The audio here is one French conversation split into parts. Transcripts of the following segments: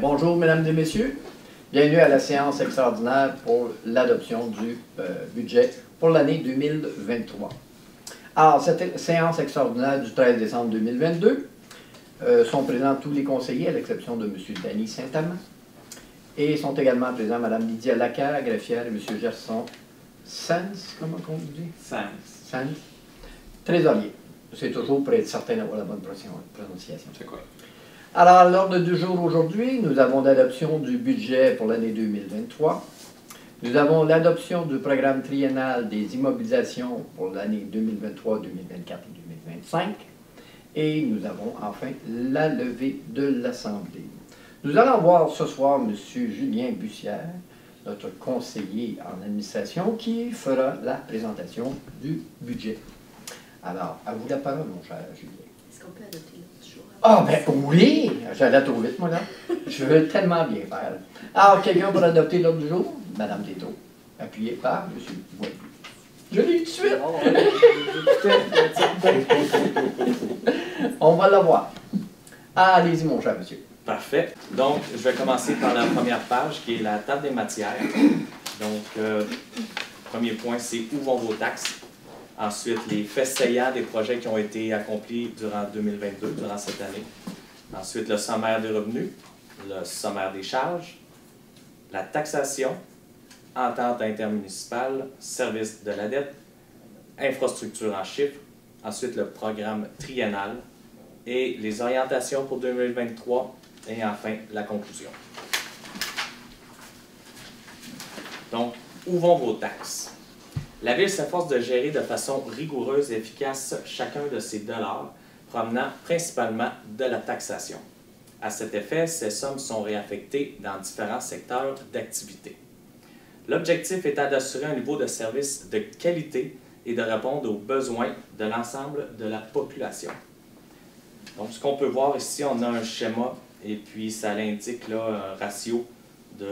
Bonjour, mesdames et messieurs. Bienvenue à la séance extraordinaire pour l'adoption du budget pour l'année 2023. Alors, cette séance extraordinaire du 13 décembre 2022 sont présents tous les conseillers, à l'exception de M. Danny Saint-Amand. Et sont également présents Mme Lydia Lacaire, greffière, et M. Gerson Sanz, comment on dit? Sanz. Trésorier. C'est toujours pour être certain d'avoir la bonne prononciation. C'est quoi? Alors, à l'ordre du jour aujourd'hui, nous avons l'adoption du budget pour l'année 2023. Nous avons l'adoption du programme triennal des immobilisations pour l'année 2023, 2024 et 2025. Et nous avons enfin la levée de l'Assemblée. Nous allons voir ce soir M. Julien Bussière, notre conseiller en administration, qui fera la présentation du budget. Alors, à vous la parole, mon cher Julien. Est-ce qu'on peut adopter l'autre jour? Ah, ben oui! J'allais trop vite, moi, là. Je veux tellement bien faire. Alors, quelqu'un pour adopter l'ordre du jour? Madame Tétro. Appuyé par M. Boisvenu. Je l'ai eu tout de suite! On va le voir. Allez-y, mon cher monsieur. Parfait. Donc, je vais commencer par la première page, qui est la table des matières. Donc, premier point, c'est où vont vos taxes. Ensuite, les faits saillants des projets qui ont été accomplis durant 2022, durant cette année. Ensuite, le sommaire des revenus, le sommaire des charges, la taxation, entente intermunicipale, service de la dette, infrastructure en chiffres, ensuite le programme triennal et les orientations pour 2023 et enfin la conclusion. Donc, où vont vos taxes? La Ville s'efforce de gérer de façon rigoureuse et efficace chacun de ses dollars provenant principalement de la taxation. À cet effet, ces sommes sont réaffectées dans différents secteurs d'activité. L'objectif étant d'assurer un niveau de service de qualité et de répondre aux besoins de l'ensemble de la population. Donc, ce qu'on peut voir ici, on a un schéma et puis ça l'indique là, un ratio de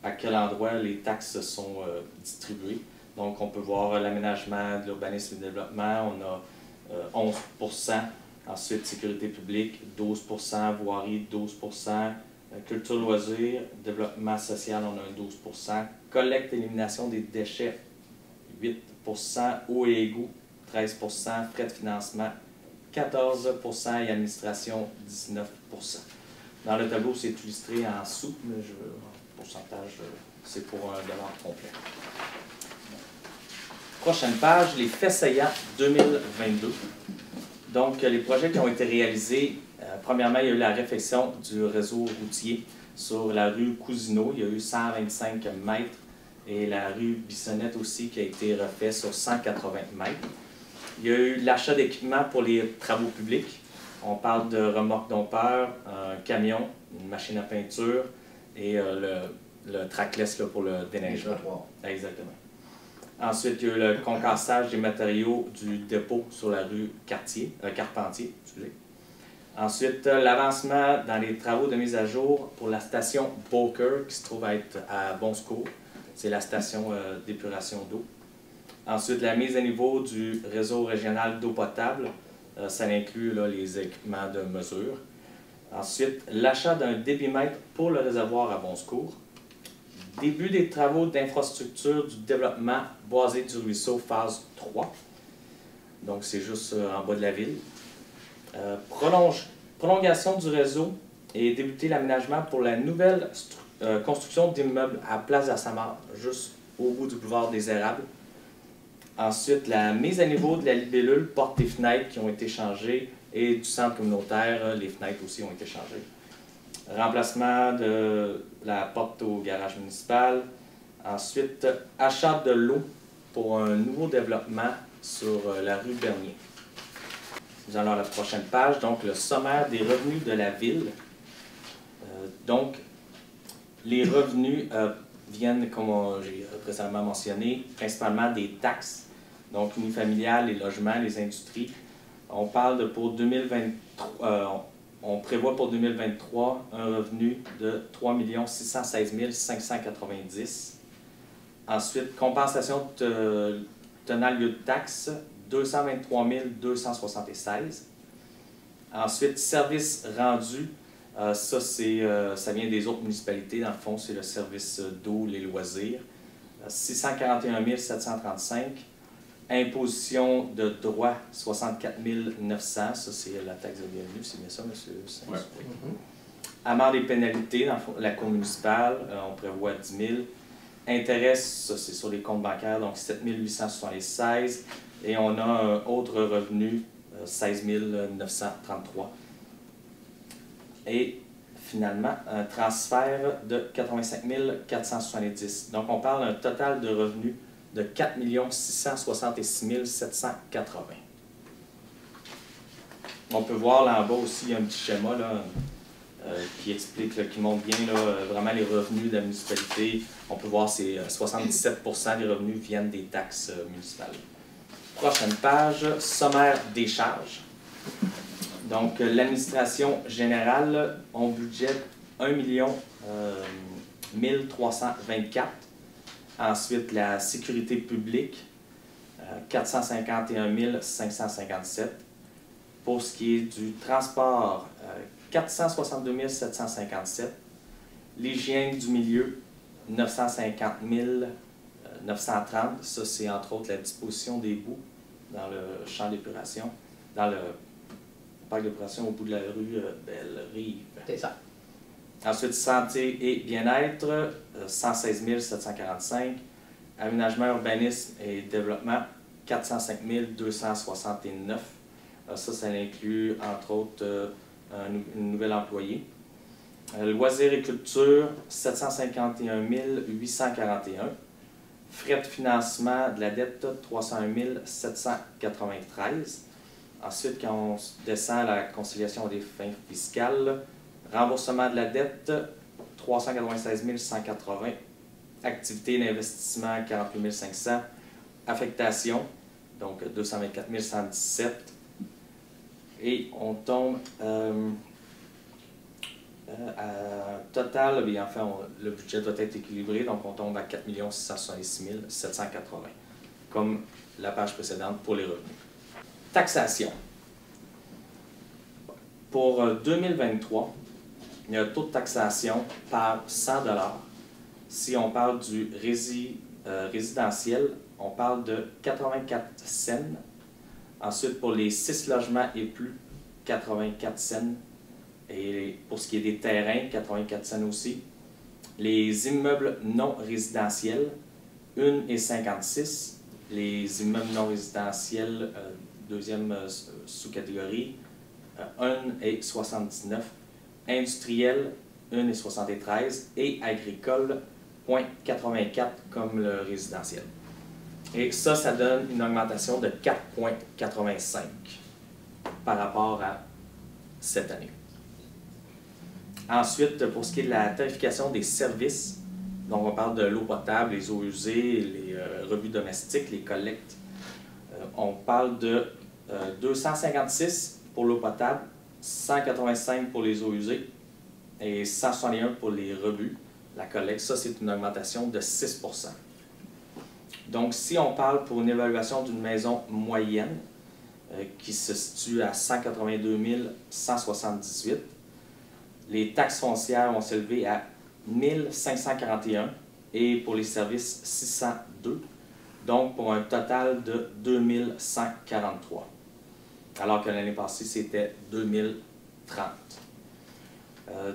à quel endroit les taxes sont distribuées. Donc, on peut voir l'aménagement, de l'urbanisme et du développement, on a 11%, ensuite sécurité publique, 12%, voirie, 12%, culture loisirs, développement social, on a un 12%, collecte et élimination des déchets, 8%, eau et égouts, 13%, frais de financement, 14% et administration, 19%. Dans le tableau, c'est illustré en sous, mais le pourcentage, c'est pour un dollar complet. Prochaine page, les faits saillants 2022. Donc, les projets qui ont été réalisés, premièrement, il y a eu la réfection du réseau routier sur la rue Cousineau. Il y a eu 125 mètres et la rue Bissonnette aussi qui a été refaite sur 180 mètres. Il y a eu l'achat d'équipements pour les travaux publics. On parle de remorque dompeur, un camion, une machine à peinture et le trackless là, pour le déneigement. Exactement. Ensuite, il y a eu le concassage des matériaux du dépôt sur la rue Carpentier. Ensuite, l'avancement dans les travaux de mise à jour pour la station Beaucoeur, qui se trouve à être à Bon Secours. C'est la station d'épuration d'eau. Ensuite, la mise à niveau du réseau régional d'eau potable. Ça inclut là, les équipements de mesure. Ensuite, l'achat d'un débitmètre pour le réservoir à Bon Secours. Début des travaux d'infrastructure du développement boisé du ruisseau, phase 3. Donc, c'est juste en bas de la ville. Prolongation du réseau et débuter l'aménagement pour la nouvelle construction d'immeubles à Place de la Samar, juste au bout du boulevard des Érables. Ensuite, la mise à niveau de la libellule, portes et fenêtres qui ont été changées et du centre communautaire, les fenêtres aussi ont été changées. Remplacement de la porte au garage municipal. Ensuite, achat de l'eau pour un nouveau développement sur la rue Bernier. Nous allons à la prochaine page, donc le sommaire des revenus de la ville. Donc, les revenus viennent, comme j'ai précédemment mentionné, principalement des taxes, donc unifamiliales, les logements, les industries. On parle pour 2023. On prévoit pour 2023 un revenu de 3 616 590. Ensuite, compensation tenant lieu de taxe, 223 276. Ensuite, services rendus, Ça vient des autres municipalités. Dans le fond, c'est le service d'eau, les loisirs. 641 735. Imposition de droit, 64 900. Ça, c'est la taxe de bienvenue. C'est bien ça, M. Saint? Ouais. Amende et pénalités, dans la cour municipale, on prévoit 10 000. Intérêt, ça, c'est sur les comptes bancaires, donc 7 876. Et on a autres revenus, 16 933. Et finalement, un transfert de 85 470. Donc, on parle d'un total de revenus de 4 666 780. On peut voir là en bas aussi, il y a un petit schéma là, qui explique, là, qui montre bien là, vraiment les revenus de la municipalité. On peut voir que 77% des revenus viennent des taxes municipales. Prochaine page, sommaire des charges. Donc, l'administration générale, on budgète 1 1324. Ensuite, la sécurité publique, 451 557. Pour ce qui est du transport, 462 757. L'hygiène du milieu, 950 930. Ça, c'est entre autres la disposition des boues dans le champ d'épuration, dans le parc d'épuration au bout de la rue Belle-Rive. C'est ça. Ensuite, santé et bien-être, 116 745. Aménagement, urbanisme et développement, 405 269. Ça inclut, entre autres, une nouvelle employée. Loisirs et culture, 751 841. Frais de financement de la dette, 301 793. Ensuite, quand on descend à la conciliation des fins fiscales, remboursement de la dette, 396 180. Activité d'investissement, 48 500. Affectation, donc 224 117. Et on tombe total, bien, enfin, le budget doit être équilibré, donc on tombe à 4 666 780, comme la page précédente pour les revenus. Taxation. Pour 2023, il y a un taux de taxation par 100 $. Si on parle du résidentiel, on parle de 84 cents. Ensuite, pour les 6 logements et plus, 84 cents. Et pour ce qui est des terrains, 84 cents aussi. Les immeubles non résidentiels, 1,56 $. Les immeubles non résidentiels, deuxième sous-catégorie, 1,79 $. Industriel, 1,73 $. Et agricole, 0,84 $ comme le résidentiel. Et ça donne une augmentation de 4,85 par rapport à cette année. Ensuite, pour ce qui est de la tarification des services, donc on parle de l'eau potable, les eaux usées, les revues domestiques, les collectes. On parle de 256 pour l'eau potable, 185 pour les eaux usées et 161 pour les revues. La collecte, ça c'est une augmentation de 6 %. Donc, si on parle pour une évaluation d'une maison moyenne qui se situe à 182 178, les taxes foncières vont s'élever à 1541 et pour les services 602, donc pour un total de 2143, alors que l'année passée c'était 2030.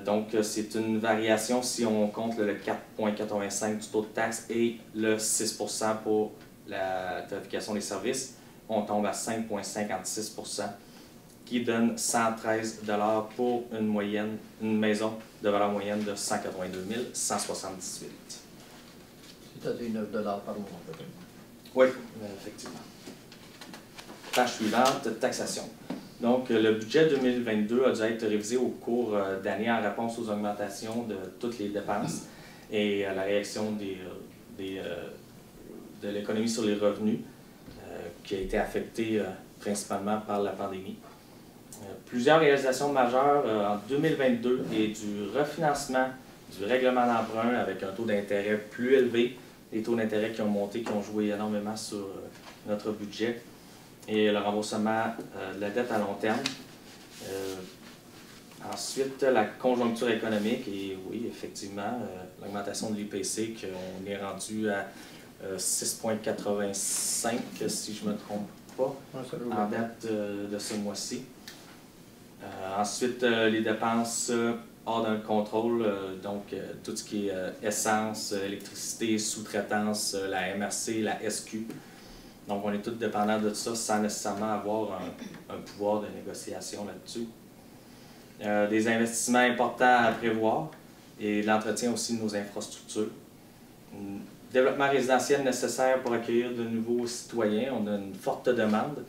Donc, c'est une variation si on compte le 4,85 du taux de taxe et le 6 % pour la tarification des services. On tombe à 5,56 %, qui donne 113 $ pour une maison de valeur moyenne de 182 178. C'est-à-dire 9 $ par mois, peut-être. Oui, effectivement. Page suivante, taxation. Donc, le budget 2022 a dû être révisé au cours d'année en réponse aux augmentations de toutes les dépenses et à la réaction de l'économie sur les revenus qui a été affectée principalement par la pandémie. Plusieurs réalisations majeures en 2022 et du refinancement du règlement d'emprunt avec un taux d'intérêt plus élevé, les taux d'intérêt qui ont monté, qui ont joué énormément sur notre budget, et le remboursement de la dette à long terme. Ensuite, la conjoncture économique, et oui, effectivement, l'augmentation de l'IPC, qu'on est rendu à 6,85, si je ne me trompe pas, en date de ce mois-ci. Ensuite, les dépenses hors d'un contrôle, donc tout ce qui est essence, électricité, sous-traitance, la MRC, la SQ. Donc, on est tous dépendants de ça sans nécessairement avoir un pouvoir de négociation là-dessus. Des investissements importants à prévoir et l'entretien aussi de nos infrastructures. Développement résidentiel nécessaire pour accueillir de nouveaux citoyens. On a une forte demande.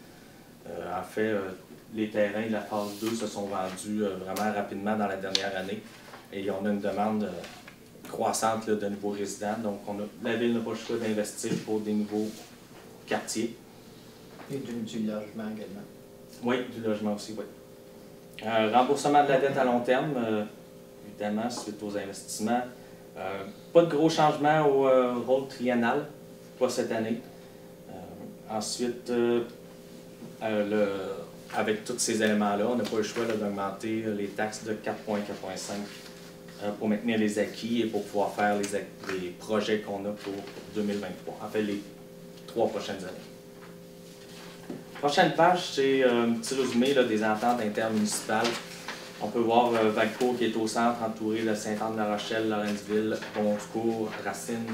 En fait, les terrains de la phase 2 se sont vendus vraiment rapidement dans la dernière année et on a une demande croissante là, de nouveaux résidents. Donc, la Ville n'a pas le choix d'investir pour des nouveaux quartiers. Et du logement également. Oui, du logement aussi, oui. Remboursement de la dette à long terme, évidemment, suite aux investissements. Pas de gros changements au rôle triennal, pas cette année. Ensuite, avec tous ces éléments-là, on n'a pas le choix d'augmenter les taxes de 4,85 pour maintenir les acquis et pour pouvoir faire les projets qu'on a pour 2023, en fait les 3 prochaines années. Prochaine page, c'est un petit résumé là, des ententes intermunicipales. On peut voir Valcourt qui est au centre, entouré de Sainte-Anne-de-la-Rochelle, Lorenzville, Bonsecours, Racine,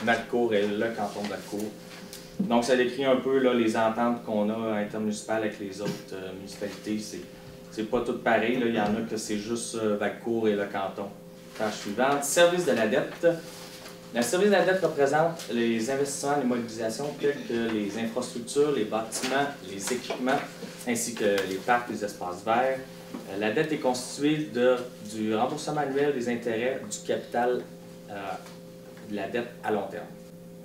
Malcourt et le canton de Valcourt. Donc, ça décrit un peu là, les ententes qu'on a intermunicipales avec les autres municipalités. C'est pas tout pareil. Là. Il y en a que c'est juste Valcourt et le canton. Page suivante. Service de la dette. Le service de la dette représente les investissements en immobilisation tels que les infrastructures, les bâtiments, les équipements, ainsi que les parcs, les espaces verts. La dette est constituée du remboursement annuel des intérêts du capital de la dette à long terme.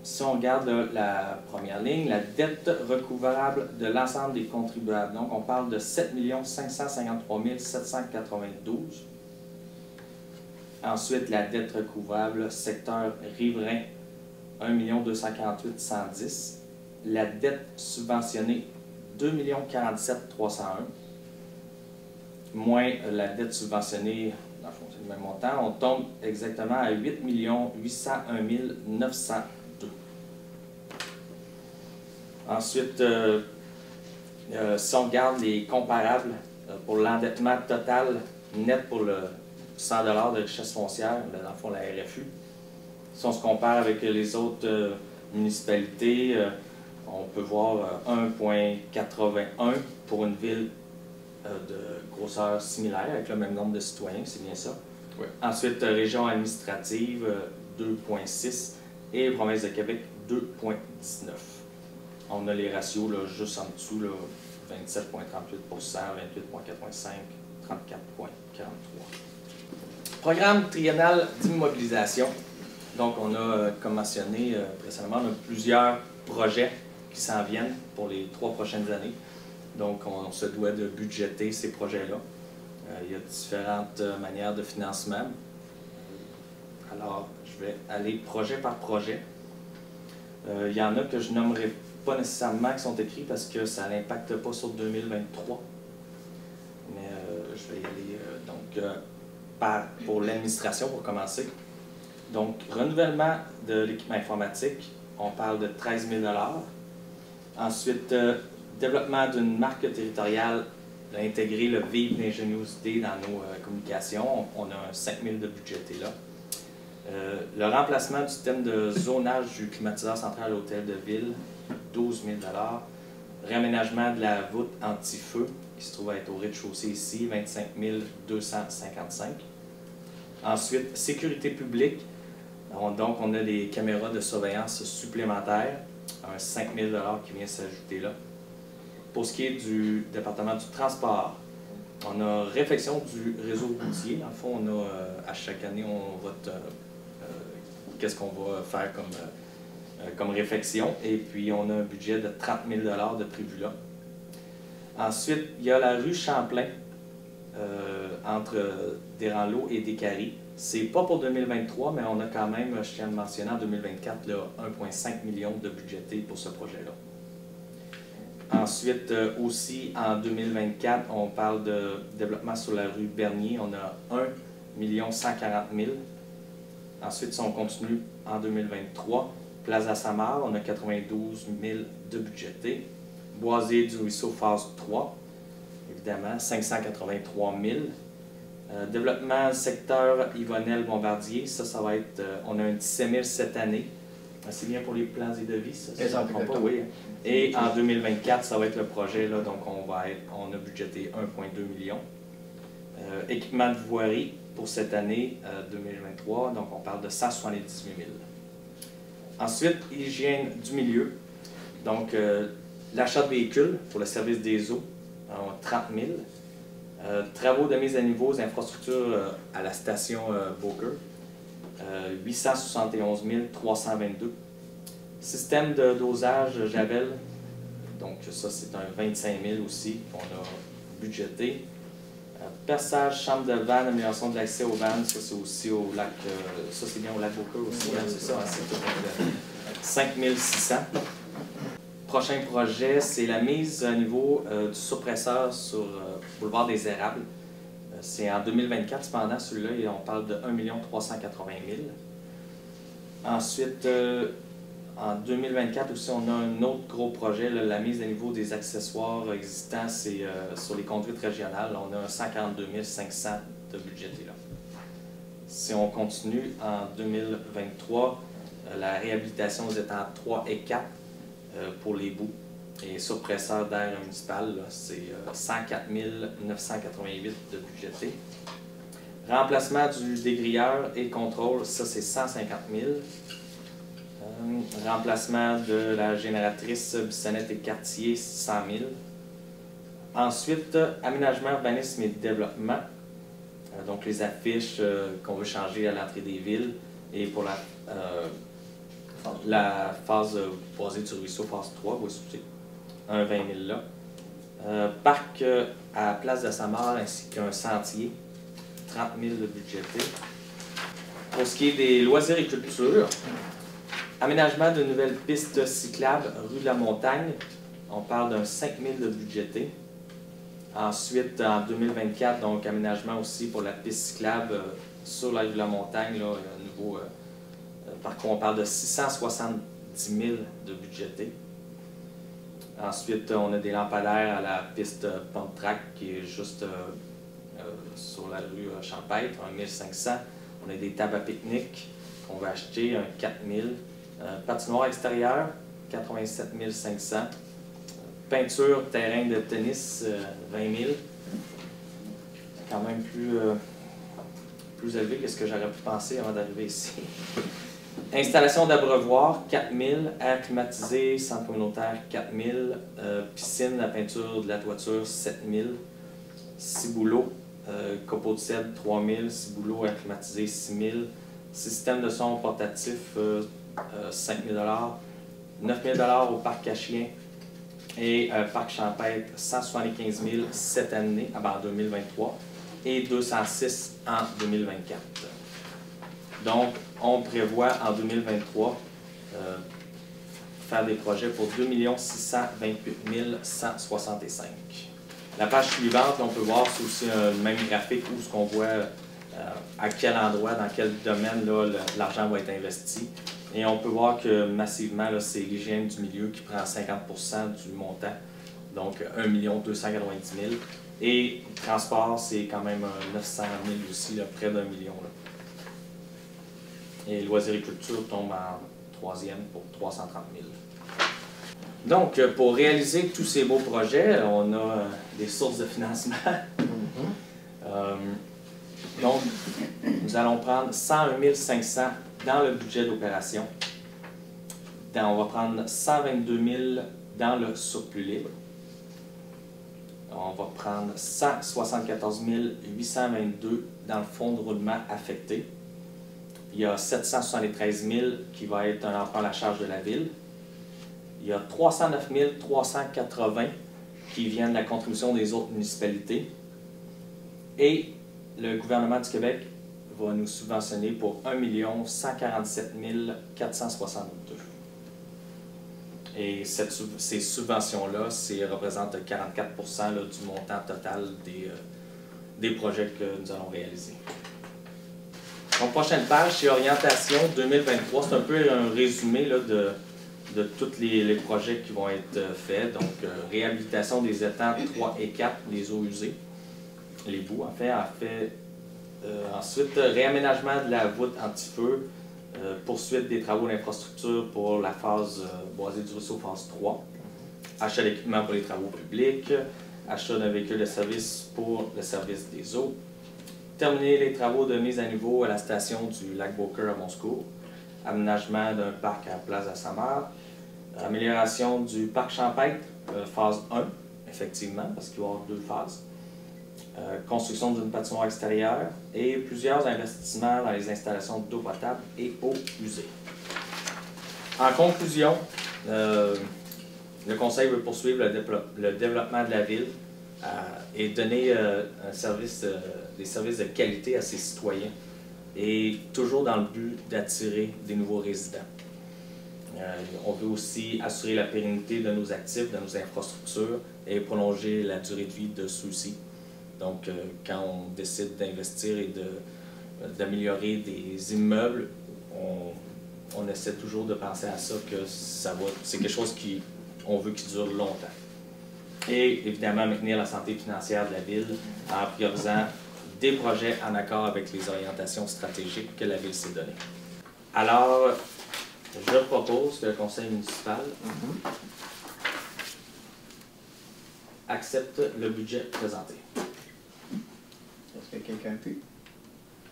Si on regarde la première ligne, la dette recouvrable de l'ensemble des contribuables. Donc, on parle de 7 553 792. Ensuite, la dette recouvrable, secteur riverain, 1 248 110. La dette subventionnée, 2 47 301. Moins la dette subventionnée, dans le fond, c'est le même montant, on tombe exactement à 8 801 902. Ensuite, si on regarde les comparables pour l'endettement total net pour le 100 $ de richesse foncière, dans le fond la RFU, si on se compare avec les autres municipalités, on peut voir 1,81 pour une ville de grosseur similaire, avec le même nombre de citoyens, c'est bien ça. Oui. Ensuite, région administrative, 2,6 et province de Québec, 2,19. On a les ratios là, juste en dessous, 27,38 28,85 34,43. Programme triennal d'immobilisation. Donc, on a, comme mentionné précédemment, on a plusieurs projets qui s'en viennent pour les 3 prochaines années. Donc, on se doit de budgéter ces projets-là. Il y a différentes manières de financement. Alors, je vais aller projet par projet. Il y en a que je nommerai pas nécessairement qui sont écrits parce que ça n'impacte pas sur 2023. Mais je vais y aller pour l'administration pour commencer. Donc, renouvellement de l'équipement informatique, on parle de 13 000 $. Ensuite, développement d'une marque territoriale, d'intégrer le vive l'ingéniosité dans nos communications. On a 5 000 $ de budgété là. Le remplacement du système de zonage du climatiseur central hôtel de ville, 12 000 $. Réaménagement de la voûte anti-feu, qui se trouve à être au rez-de-chaussée ici, 25 255. Ensuite, sécurité publique. Donc, on a des caméras de surveillance supplémentaires, un 5 000 $ qui vient s'ajouter là. Pour ce qui est du département du transport, on a réfection du réseau routier. Dans le fond, on a, à chaque année, on vote qu'est-ce qu'on va faire comme réfection. Et puis, on a un budget de 30 000 $ de prévu là. Ensuite, il y a la rue Champlain, entre Desranleau et Descaries. C'est pas pour 2023, mais on a quand même, je tiens à le mentionner, en 2024, 1,5 million de budgété pour ce projet-là. Ensuite, aussi en 2024, on parle de développement sur la rue Bernier. On a 1 140 000. Ensuite, si on continue en 2023, Plaza Samar, on a 92 000 de budgété. Boisier du Ruisseau, phase 3, évidemment, 583 000. Développement secteur Yvonel-Bombardier, ça va être, on a un 17 000 cette année. C'est bien pour les plans et devis, ça? Si je ne me trompe pas, oui. Et en 2024, ça va être le projet, là, donc on a budgété 1,2 million. Équipement de voirie pour cette année 2023, donc on parle de 178 000. Ensuite, hygiène du milieu, donc l'achat de véhicules pour le service des eaux, 30 000. Travaux de mise à niveau des infrastructures à la station Beaucœur, 871 322. Système de dosage Javel, donc ça c'est un 25 000 aussi qu'on a budgété. Perçage, chambre de vanne, amélioration de l'accès aux vannes, ça c'est aussi au lac, ça c'est bien au lac Beaucœur aussi, hein, c'est ça, hein, c'est tout 5 600. Prochain projet, c'est la mise à niveau du suppresseur sur boulevard des Érables. C'est en 2024, cependant, celui-là, et on parle de 1 380 000. Ensuite, en 2024 aussi, on a un autre gros projet, là, la mise à niveau des accessoires existants, c'est sur les conduites régionales. On a 52 500 de budgété là. Si on continue, en 2023, la réhabilitation aux étangs 3 et 4 pour les boues et suppresseur d'air municipal, c'est 104 988 de budgété. Remplacement du dégrilleur et contrôle, ça c'est 150 000. Remplacement de la génératrice Bissonnette et Cartier, 100 000. Ensuite, aménagement, urbanisme et développement. Donc les affiches qu'on veut changer à l'entrée des villes. Et pour la phase Boisier du Ruisseau, phase 3, vous voyez, un 20 000 là. Parc à Place de Samar ainsi qu'un sentier, 30 000 de budgété. Pour ce qui est des loisirs et culture, aménagement de nouvelles pistes cyclables rue de la Montagne, on parle d'un 5 000 de budgété. Ensuite, en 2024, donc aménagement aussi pour la piste cyclable sur la rue de la Montagne, là, un nouveau parcours, on parle de 670 000 de budgété. Ensuite, on a des lampadaires à la piste Pont-Trac qui est juste sur la rue Champêtre, un 1500. On a des tables à pique-nique qu'on va acheter, un 4000. Patinoire extérieur, 87 500. Peinture, terrain de tennis, 20 000. C'est quand même plus élevé que ce que j'aurais pu penser avant d'arriver ici. Installation d'abreuvoir, 4 000. Air climatisé, centre communautaire, 4 000. Piscine, la peinture de la toiture, 7 000. Ciboulot, copeaux de cèdre, 3 000. Ciboulot, air climatisé, 6 000. Système de son portatif, 5 000 $. 9 000 $ au parc Cachien et parc Champêtre, 175 000 cette année, en 2023, et 206 en 2024. Donc, on prévoit en 2023 faire des projets pour 2 628 165. La page suivante, on peut voir, c'est aussi un même graphique où ce qu'on voit à quel endroit, dans quel domaine l'argent va être investi. Et on peut voir que massivement, c'est l'hygiène du milieu qui prend 50% du montant, donc 1 290 000. Et le transport, c'est quand même 900 000 aussi, là, près d'1 million. Là. Et loisirs et culture tombe en troisième pour 330 000. Donc, pour réaliser tous ces beaux projets, on a des sources de financement. Donc, nous allons prendre 101 500 dans le budget d'opération. On va prendre 122 000 dans le surplus libre. On va prendre 174 822 dans le fonds de roulement affecté. Il y a 773 000 qui va être un emprunt à la charge de la ville. Il y a 309 380 qui viennent de la contribution des autres municipalités. Et le gouvernement du Québec va nous subventionner pour 1 147 462. Et ces subventions-là, représentent 44% là, du montant total des projets que nous allons réaliser. Donc, prochaine page, c'est Orientation 2023. C'est un peu un résumé là, de tous les projets qui vont être faits. Donc, réhabilitation des étangs 3 et 4, les eaux usées, les boues en fait. Ensuite, réaménagement de la voûte anti-feu, poursuite des travaux d'infrastructure pour la phase boisée du ruisseau, phase 3, achat d'équipements pour les travaux publics, achat d'un véhicule de service pour le service des eaux, terminer les travaux de mise à niveau à la station du lac Beaucoeur à Monscourt, aménagement d'un parc à Place de Samar, amélioration du parc champêtre, phase 1, effectivement, parce qu'il va y avoir 2 phases, construction d'une patinoire extérieure et plusieurs investissements dans les installations d'eau potable et eau usée. En conclusion, le Conseil veut poursuivre le développement de la ville et donner des services de qualité à ses citoyens, et toujours dans le but d'attirer des nouveaux résidents. On veut aussi assurer la pérennité de nos actifs, de nos infrastructures et prolonger la durée de vie de ceux-ci. Donc, quand on décide d'investir et d'améliorer des immeubles, on essaie toujours de penser à ça, que c'est quelque chose qu'on veut qui dure longtemps. Et évidemment, maintenir la santé financière de la ville en priorisant des projets en accord avec les orientations stratégiques que la ville s'est données. Alors, je propose que le conseil municipal accepte le budget présenté. Est-ce que quelqu'un peut?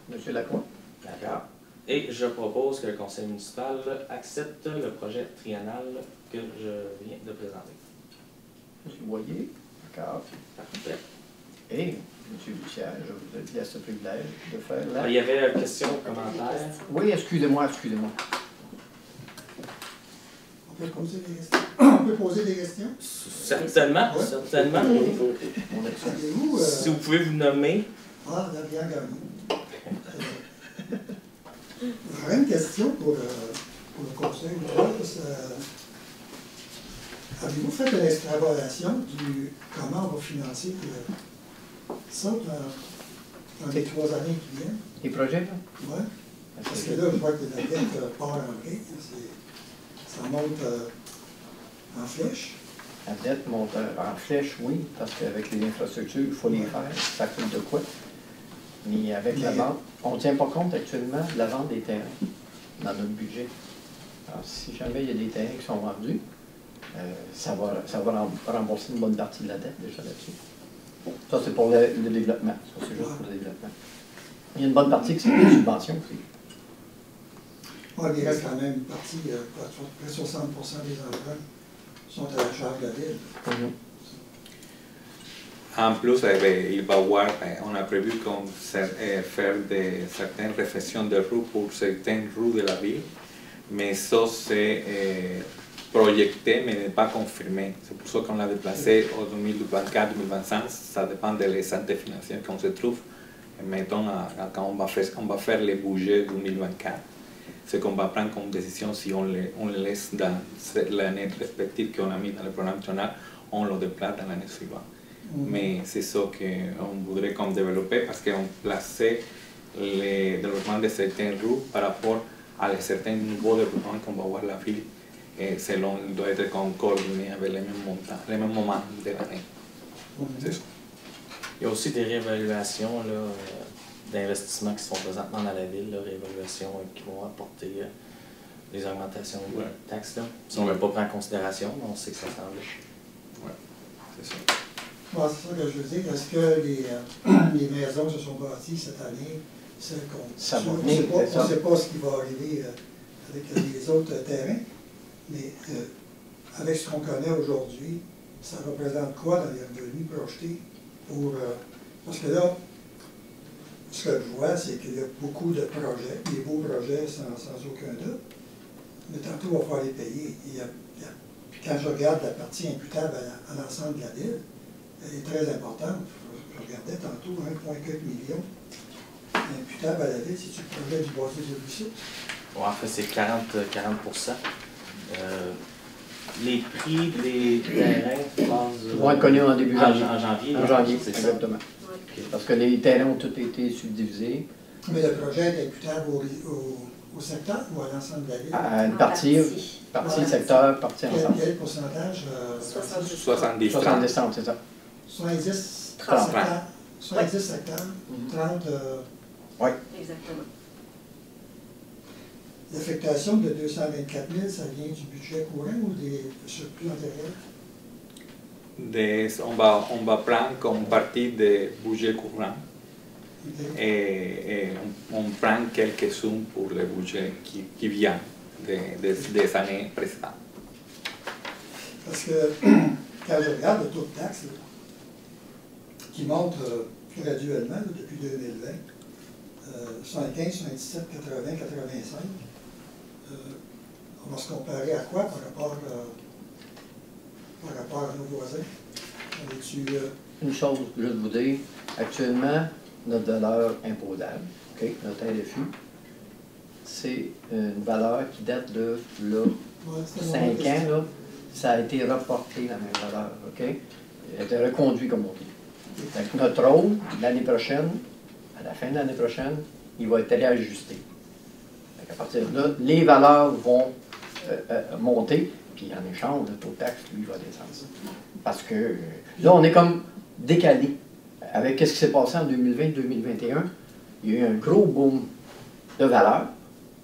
Monsieur Lacroix. D'accord. Et je propose que le conseil municipal accepte le projet triennal que je viens de présenter. Monsieur Boyer. D'accord. Parfait. Et Monsieur Bussière, je vous laisse ce privilège de faire là. Il y avait une question, commentaire. Oui, excusez-moi. On peut poser des questions? On peut poser des questions? Certainement, Ouais. certainement. Savez-vous, Si vous pouvez vous nommer. Ah, Damien Gagnon. J'aurais une question pour le conseil. Avez-vous fait une extrapolation du comment on va financer ça dans les 3 années qui viennent? Les projets, là? Oui. Parce que là, je vois que la dette part en vrille. Ça monte en flèche. La dette monte en flèche, oui, parce qu'avec les infrastructures, il faut les faire. Ça coûte de quoi? Mais avec la vente, on ne tient pas compte actuellement de la vente des terrains dans notre budget. Alors, si jamais il y a des terrains qui sont vendus, ça va rembourser une bonne partie de la dette déjà là-dessus. Ça, c'est pour le développement. Ça, c'est juste pour le développement. Il y a une bonne partie qui sont des subventions aussi. Ouais, il reste quand même une partie, près de 60% des emprunts sont à la charge de la ville. En plus, il va y avoir, on a prévu faire certaines réfections de rues pour certaines rues de la ville, mais ça c'est projeté mais n'est pas confirmé. C'est pour ça qu'on l'a déplacé au 2024-2025, ça dépend de les santé financières qu'on se trouve. Mettons, quand on va faire le budget 2024, c'est qu'on va prendre comme décision si on le laisse dans l'année respective qu'on a mis dans le programme national, on le déplace dans l'année suivante. Mais c'est ça qu'on voudrait comme développer parce qu'on plaçait le développement de certaines rues par rapport à certains niveaux de développement qu'on va avoir la ville. Selon, il doit être coordonné avec les mêmes montants, les mêmes moments de l'année. C'est ça. Il y a aussi des réévaluations d'investissements qui sont présentement dans la ville, réévaluations qui vont apporter des augmentations de taxes. Là. Si on ne l'a pas pris en considération, on sait que ça s'en vient. Oui, c'est ça. Bon, c'est ça que je veux dire. Est-ce que les maisons se sont bâties cette année? On ne sait pas ce qui va arriver avec les autres terrains, mais avec ce qu'on connaît aujourd'hui, ça représente quoi dans les revenus projetés pour... parce que là, ce que je vois, c'est qu'il y a beaucoup de projets, des beaux projets sans aucun doute, mais tantôt, on va falloir les payer. Puis quand je regarde la partie imputable à l'ensemble de la ville, elle est très importante. Je regardais tantôt 1,4 million imputable à la ville, c'est-tu le projet du boisé du ruisseau? En fait, c'est 40%. les prix des terrains vont être connus en début janvier. En janvier. En janvier, c'est ça. exactement. Okay. Parce que les terrains ont tous été subdivisés. Mais le projet est imputable au secteur ou à l'ensemble de la ville? À une partie secteur, partie ensemble. Quel pourcentage? 70. 70 centres, c'est ça. 70 30. secteurs, 70 secteurs, 30... Oui. Exactement. L'affectation de 224 000, ça vient du budget courant ou des surplus antérieurs? On va prendre comme partie du budget courant et on prend quelques sommes pour le budget qui vient des années précédentes. Parce que quand je regarde le taux de taxe, là, qui monte graduellement là, depuis 2020, 75, 77, 80, 85, on va se comparer à quoi par rapport à nos voisins? Une chose, juste vous dire, actuellement, notre valeur imposable, okay, notre LFU, c'est une valeur qui date de là, 5 ans, là, ça a été reporté la même valeur, OK? Elle a été reconduit, comme on dit. Donc, notre rôle, l'année prochaine, à la fin de l'année prochaine, il va être réajusté. Donc, à partir de là, les valeurs vont monter, puis en échange, le taux de taxe, lui, va descendre. Parce que là, on est comme décalé. Avec ce qui s'est passé en 2020-2021, il y a eu un gros boom de valeur,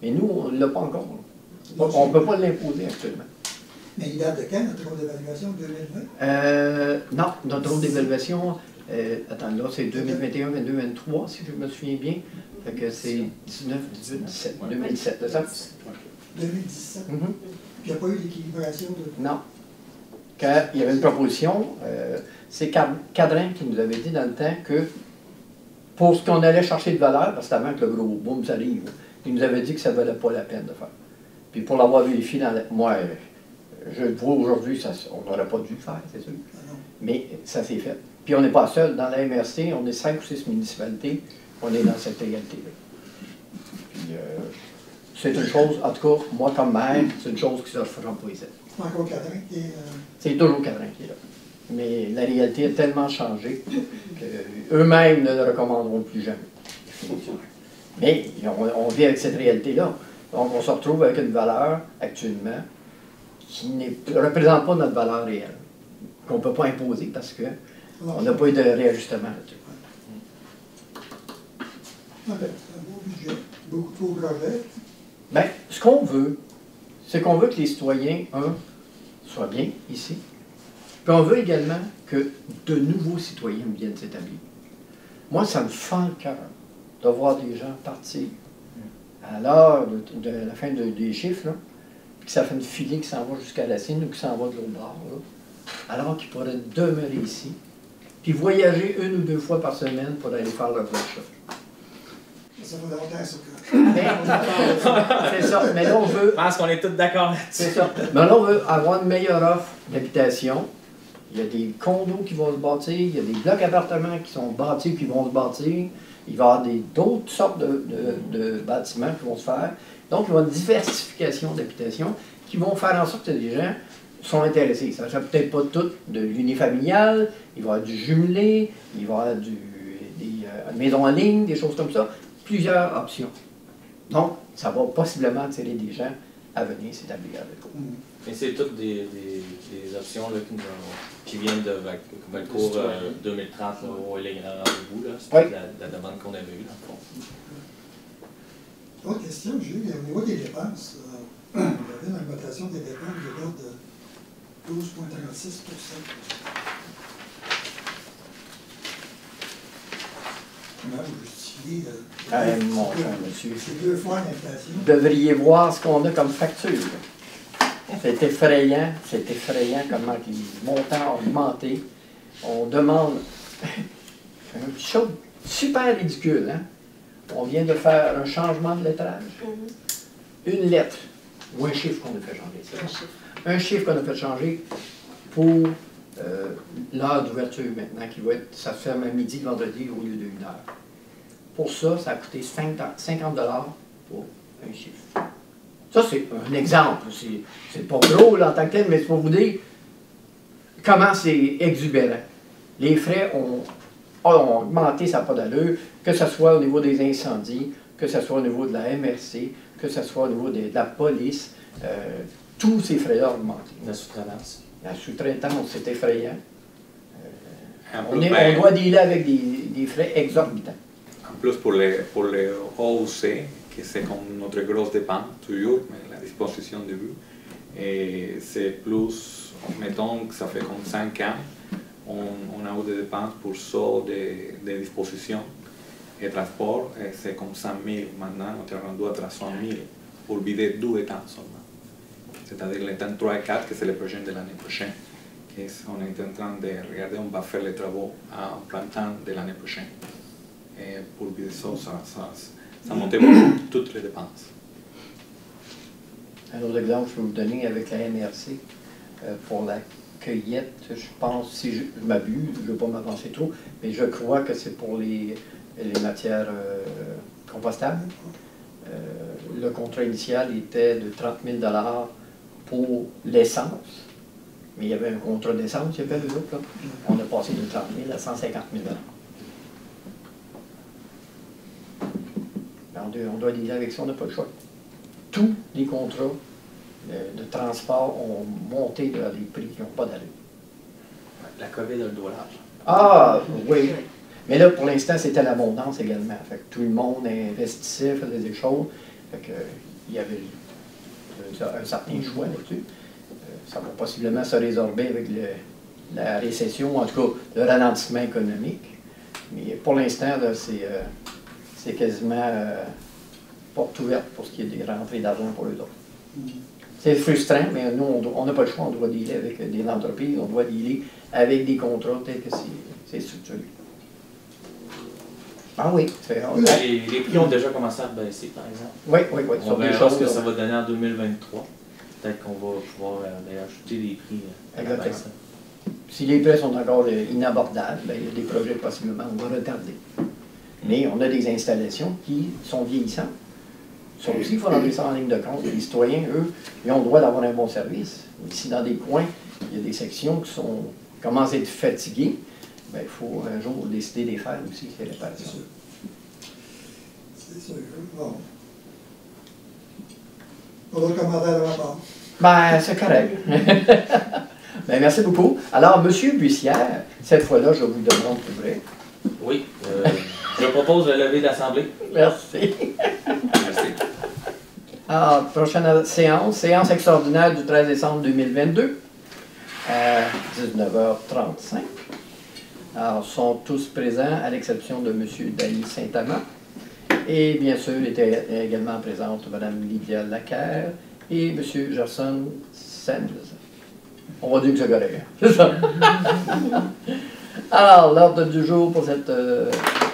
mais nous, on ne l'a pas encore. On ne peut pas l'imposer actuellement. Mais il date de quand, notre rôle d'évaluation, 2020? Non, notre rôle d'évaluation, attends, là, c'est 2021, 2022, 2023, si je me souviens bien. Fait que c'est 19, 18, 17, 2017, c'est ça? 2017. Il n'y a pas eu d'équilibration de... Non. Quand il y avait une proposition, c'est Cadrin qui nous avait dit dans le temps que pour ce qu'on allait chercher de valeur, parce que avant que le gros boom s'arrive, il nous avait dit que ça ne valait pas la peine de faire. Puis pour l'avoir vérifié dans moi, je le vois aujourd'hui, on n'aurait pas dû le faire, c'est sûr. Mais ça s'est fait. Puis on n'est pas seul. Dans la MRC, on est 5 ou 6 municipalités, on est dans cette égalité-là. Puis c'est une chose, en tout cas, moi comme maire, c'est une chose qui ne se fera pas ici. C'est encore Cadrin qui est... C'est toujours Cadrin qui est là. Mais la réalité a tellement changé qu'eux-mêmes ne le recommanderont plus jamais. Mais on vit avec cette réalité-là. Donc on se retrouve avec une valeur actuellement qui ne représente pas notre valeur réelle, qu'on ne peut pas imposer parce qu'on n'a pas eu de réajustement là-dessus. C'est un beau budget, beaucoup de beaux projets. Bien, ce qu'on veut, c'est qu'on veut que les citoyens, soient bien ici, puis on veut également que de nouveaux citoyens viennent s'établir. Moi, ça me fend le cœur de voir des gens partir à l'heure de la fin des chiffres, là, puis que ça fait une filée qui s'en va jusqu'à la Cine ou qui s'en va de l'autre bord, là, alors qu'ils pourraient demeurer ici, puis voyager 1 ou 2 fois par semaine pour aller faire leur workshop. Ça fait longtemps, ça. C'est ça, mais là on veut... Je pense qu'on est tous d'accord là-dessus. C'est ça. Mais là on veut avoir une meilleure offre d'habitation. Il y a des condos qui vont se bâtir, il y a des blocs appartements qui sont bâtis qui vont se bâtir. Il va y avoir d'autres sortes de bâtiments qui vont se faire. Donc, il va y avoir une diversification d'habitation qui vont faire en sorte que les gens sont intéressés. Ça ne sera peut-être pas tout de l'unifamilial, il va y avoir du jumelé, il va y avoir des maisons en ligne, des choses comme ça. Plusieurs options. Donc, ça va possiblement attirer des gens à venir s'établir avec eux. Mais c'est toutes des options là, qui viennent de Valcourt 2030, là, où il y a un rendez-vous. C'est oui. la demande qu'on avait eue, dans le fond. Autre question, Jules, au niveau des dépenses, vous avez une augmentation des dépenses de l'ordre de 12,36 %. Comment vous justifiez Mon cher monsieur, c'est 2 fois l'inflation? vous devriez voir ce qu'on a comme facture. C'est effrayant comment les montants ont augmenté. On demande une chose super ridicule, hein? On vient de faire un changement de lettrage. Une lettre ou un chiffre qu'on a fait changer. Un chiffre qu'on a fait changer pour l'heure d'ouverture maintenant, qui va être, ça se ferme à midi le vendredi au lieu de 1 heure. Pour ça, ça a coûté 50 $ pour un chiffre. Ça, c'est un exemple. C'est pas drôle en tant que tel, mais c'est pour vous dire comment c'est exubérant. Les frais ont augmenté, ça n'a pas d'allure, que ce soit au niveau des incendies, que ce soit au niveau de la MRC, que ce soit au niveau de la police. Tous ces frais-là ont augmenté. La sous-traitance. La sous-traitance, c'est effrayant. On ben, doit dealer avec des frais exorbitants. En plus, pour les OUC, que c'est comme notre grosse dépense, toujours, mais la disposition de vue, et c'est plus, mettons que ça fait comme 5 ans, on a eu des dépenses pour ça de disposition et transport, et c'est comme 100 000 maintenant, on est rendu à 300 000 pour vider 2 étangs seulement. C'est-à-dire l'étang 3 et 4, que c'est le projet de l'année prochaine. On est en train de regarder, on va faire les travaux en printemps de l'année prochaine. Et pour vider ça montait beaucoup toutes les dépenses. Un autre exemple, je vais vous donner avec la MRC pour la cueillette. Je pense, si je m'abuse, je ne veux pas m'avancer trop, mais je crois que c'est pour les matières compostables. Le contrat initial était de 30 000 $ pour l'essence. Mais il y avait un contrat d'essence, il y avait eux autres, là. On a passé de 30 000 à 150 000 $. On doit dealer avec ça, on n'a pas le choix. Tous les contrats de transport ont monté à des prix qui n'ont pas d'allure. La COVID a le doigt large. Ah, oui. Mais là, pour l'instant, c'était l'abondance également. Fait que tout le monde investissait, faisait des choses. Fait que, il y avait un certain choix là-dessus. Ça va possiblement se résorber avec la récession, en tout cas le ralentissement économique. Mais pour l'instant, c'est quasiment porte ouverte pour ce qui est des rentrées d'argent pour eux autres. C'est frustrant, mais nous, on n'a pas le choix, on doit dealer avec des entreprises, on doit dealer avec des contrats tels que c'est structuré. Ah oui, c'est vrai. Les prix ont déjà commencé à baisser, par exemple. Oui, oui, oui. On verra ce que ça va donner en 2023. Peut-être qu'on va pouvoir ajouter des prix à la baisse. Si les prix sont encore inabordables, bien, il y a des projets possiblement on va retarder. Mais on a des installations qui sont vieillissantes. Ça aussi, il faut rentrer ça en ligne de compte. Les citoyens, eux, ils ont le droit d'avoir un bon service. Si dans des coins, il y a des sections qui commencent à être fatiguées, bien, il faut un jour décider de les faire aussi, ces réparations. C'est sûr. Bon. Pas d'autres commentaires de ma part. Ben, c'est correct. Ben, merci beaucoup. Alors, M. Bussière, cette fois-là, je vous demande de vrai. Oui, je propose de lever l'Assemblée. Merci. Merci. Alors, prochaine séance extraordinaire du 13 décembre 2022, à 19h35. Alors, sont tous présents, à l'exception de M. Dany Saint-Amand. Et bien sûr, était également présente Mme Lydia Lacaire et M. Gerson Sanders. On va dire que c'est correct, hein? C'est ça. Alors, l'ordre du jour pour cette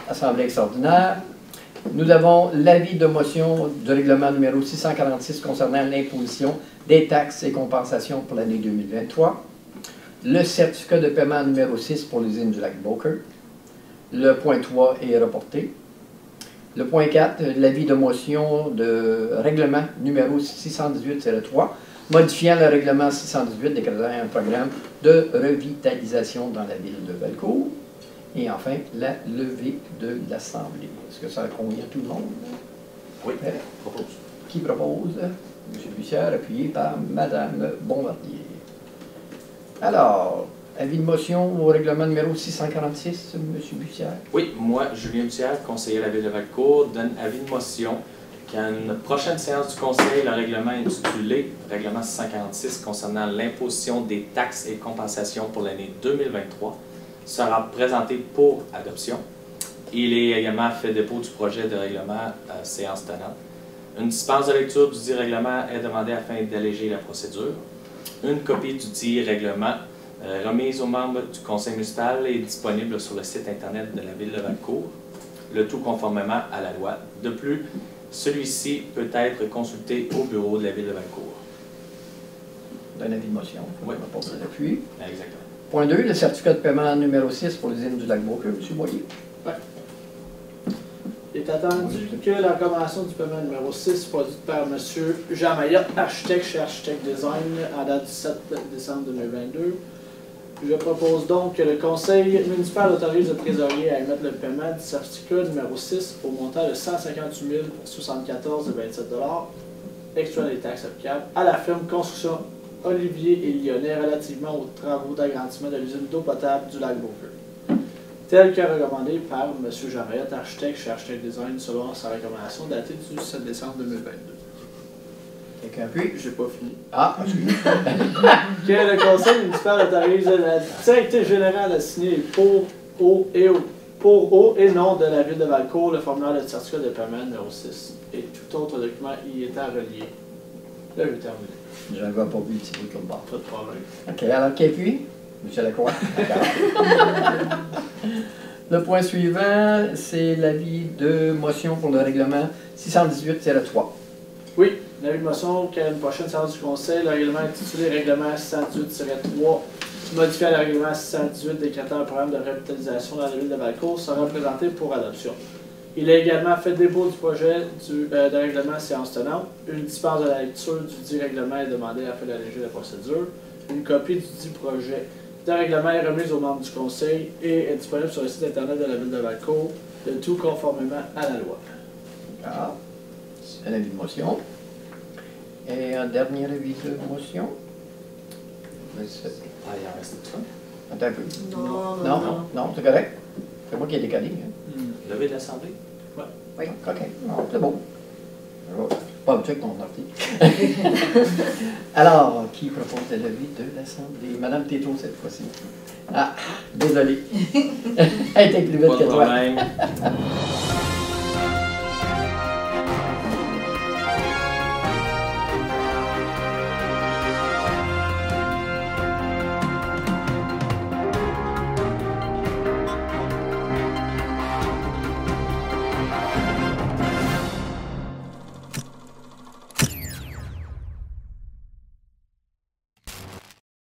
assemblée extraordinaire, nous avons l'avis de motion du règlement numéro 646 concernant l'imposition des taxes et compensations pour l'année 2023, le certificat de paiement numéro 6 pour l'usine du lac Beaucourt. Le point 3 est reporté. Le point 4, l'avis de motion de règlement numéro 618-3, modifiant le règlement 618 décrétant un programme de revitalisation dans la ville de Valcourt. Et enfin, la levée de l'Assemblée. Est-ce que ça convient à tout le monde? Oui, propose. Qui propose? M. Bussière, appuyé par Mme Bombardier. Alors, avis de motion au règlement numéro 646, M. Bussière. Oui, moi, Julien Bussière, conseiller à la ville de Valcourt, donne avis de motion qu'à une prochaine séance du conseil, le règlement intitulé Règlement 646 concernant l'imposition des taxes et compensations pour l'année 2023 sera présenté pour adoption. Il est également fait dépôt du projet de règlement à séance tenante. Une dispense de lecture du dit règlement est demandée afin d'alléger la procédure. Une copie du dit règlement remise aux membres du conseil municipal est disponible sur le site internet de la ville de Valcourt, le tout conformément à la loi. De plus, celui-ci peut être consulté au bureau de la ville de Valcourt. D'un avis de motion. Oui. On va passer l'appui. Exactement. Point 2, le certificat de paiement numéro 6 pour l'usine du lac Beaucourt, M. Boyer. Oui. Il est attendu que la recommandation du paiement numéro 6, produite par M. Jean Maillotte, architecte chez Architecte Design, en date du 7 décembre 2022. Je propose donc que le Conseil municipal autorise le trésorier à émettre le paiement du certificat numéro 6 au montant de 158 074,27 $, extra les taxes applicables, à la firme Construction Olivier et Lyonnais relativement aux travaux d'agrandissement de l'usine d'eau potable du lac Beauvieux, tel que recommandé par M. Jean Maillotte, architecte chez Architecte Design, selon sa recommandation datée du 7 décembre 2022. Quelqu'un puis? J'ai pas fini. Ah, excusez. Que le Conseil municipal autorise la directrice générale à signer pour au et non de la ville de Valcourt le formulaire de certificat de paiement numéro 6 et tout autre document y étant relié. Là, je vais terminer. Je ne vois pas vu le petit bout comme bas. Pas de problème. OK, alors qui puis? M. Lacroix. D'accord. Le point suivant, c'est l'avis de motion pour le règlement 618-3. Oui, l'avis de motion qu'à une prochaine séance du Conseil, le règlement intitulé Règlement 618-3, modifiant le règlement 618 décrétant un programme de revitalisation dans la ville de Valcourt, sera présenté pour adoption. Il a également fait dépôt du projet de règlement séance tenante. Une dispense de la lecture du dit règlement est demandée afin d'alléger la procédure. Une copie du dit projet de règlement est remise aux membres du Conseil et est disponible sur le site internet de la ville de Valcourt, le tout conformément à la loi. Ah, un avis de motion. Et un dernier avis de motion. Ah, il en reste tout ça. Attends un peu. Non, c'est correct. C'est moi qui ai décalé. Hein. Levé de l'Assemblée? Oui, OK. Non, c'est bon. Pas habitué avec ton article. Alors, qui propose l'avis de l'Assemblée? Madame Tétro, cette fois-ci. Ah, désolé. Elle était plus vite que toi. Pas de problème.